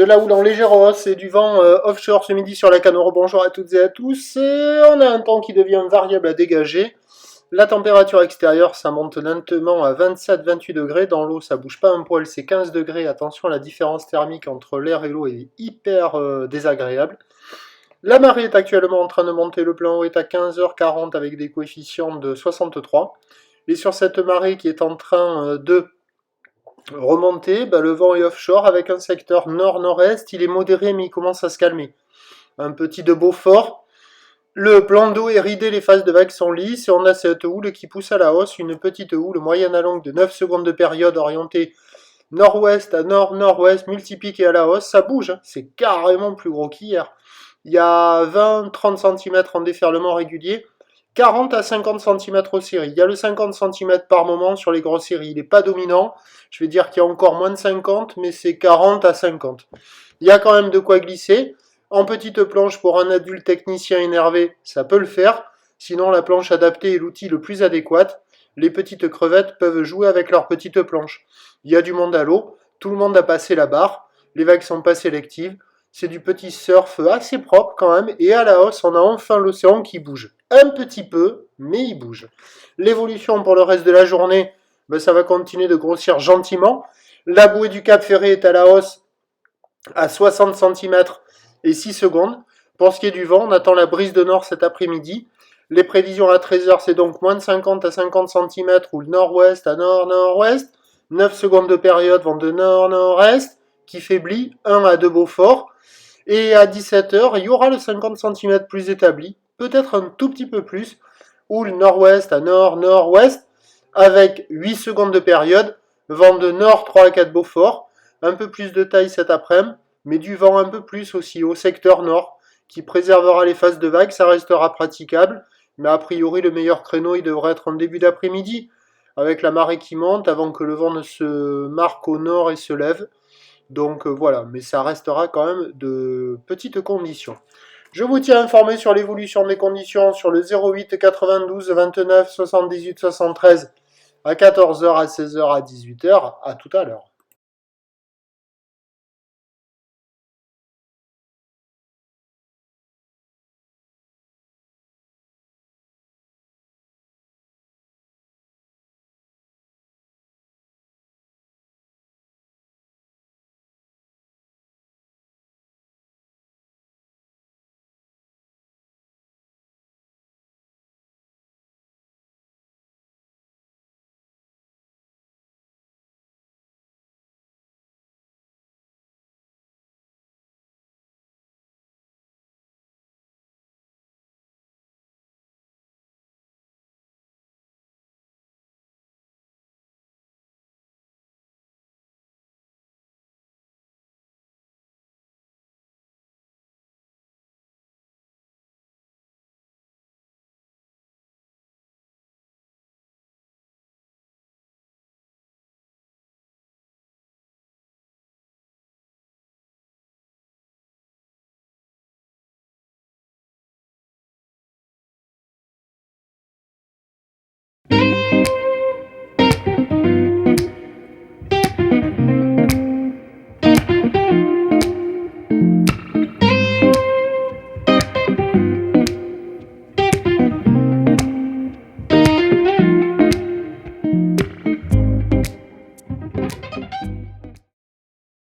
la houle en légère hausse et du vent offshore ce midi sur la Canoro. Bonjour à toutes et à tous. On a un temps qui devient variable à dégager. La température extérieure, ça monte lentement à 27-28 degrés. Dans l'eau, ça bouge pas un poil, c'est 15 degrés. Attention, la différence thermique entre l'air et l'eau est hyper désagréable. La marée est actuellement en train de monter. Le plan eau est à 15h40 avec des coefficients de 63. Et sur cette marée qui est en train de remonter, le vent est offshore avec un secteur nord-nord-est. Il est modéré, mais il commence à se calmer. Un petit de Beaufort. Le plan d'eau est ridé, les phases de vagues sont lisses et on a cette houle qui pousse à la hausse, une petite houle moyenne à longue de 9 secondes de période orientée nord-ouest à nord-nord-ouest, multiplique et à la hausse. Ça bouge, hein. C'est carrément plus gros qu'hier. Il y a 20-30 cm en déferlement régulier, 40 à 50 cm aux séries. Il y a le 50 cm par moment sur les grosses séries. Il n'est pas dominant. Je vais dire qu'il y a encore moins de 50, mais c'est 40 à 50. Il y a quand même de quoi glisser. En petite planche pour un adulte technicien énervé, ça peut le faire. Sinon, la planche adaptée est l'outil le plus adéquat. Les petites crevettes peuvent jouer avec leur petite planche. Il y a du monde à l'eau. Tout le monde a passé la barre. Les vagues sont pas sélectives. C'est du petit surf assez propre quand même. Et à la hausse, on a enfin l'océan qui bouge. Un petit peu, mais il bouge. L'évolution pour le reste de la journée, ça va continuer de grossir gentiment. La bouée du Cap Ferré est à la hausse à 60 cm et 6 secondes. Pour ce qui est du vent, on attend la brise de nord cet après-midi. Les prévisions à 13h, c'est donc moins de 50 à 50 cm ou le nord-ouest à nord-nord-ouest. 9 secondes de période, vent de nord-nord-est qui faiblit, 1 à 2 Beaufort. Et à 17h, il y aura le 50 cm plus établi, peut-être un tout petit peu plus, ou le nord-ouest à nord-nord-ouest, avec 8 secondes de période, vent de nord 3 à 4 Beaufort, un peu plus de taille cet après-midi, mais du vent un peu plus aussi au secteur nord, qui préservera les phases de vagues, ça restera praticable, mais a priori le meilleur créneau il devrait être en début d'après-midi, avec la marée qui monte avant que le vent ne se marque au nord et se lève. Donc voilà, mais ça restera quand même de petites conditions. Je vous tiens informé sur l'évolution des conditions sur le 08 92 29 78 73 à 14h, à 16h, à 18h. À tout à l'heure.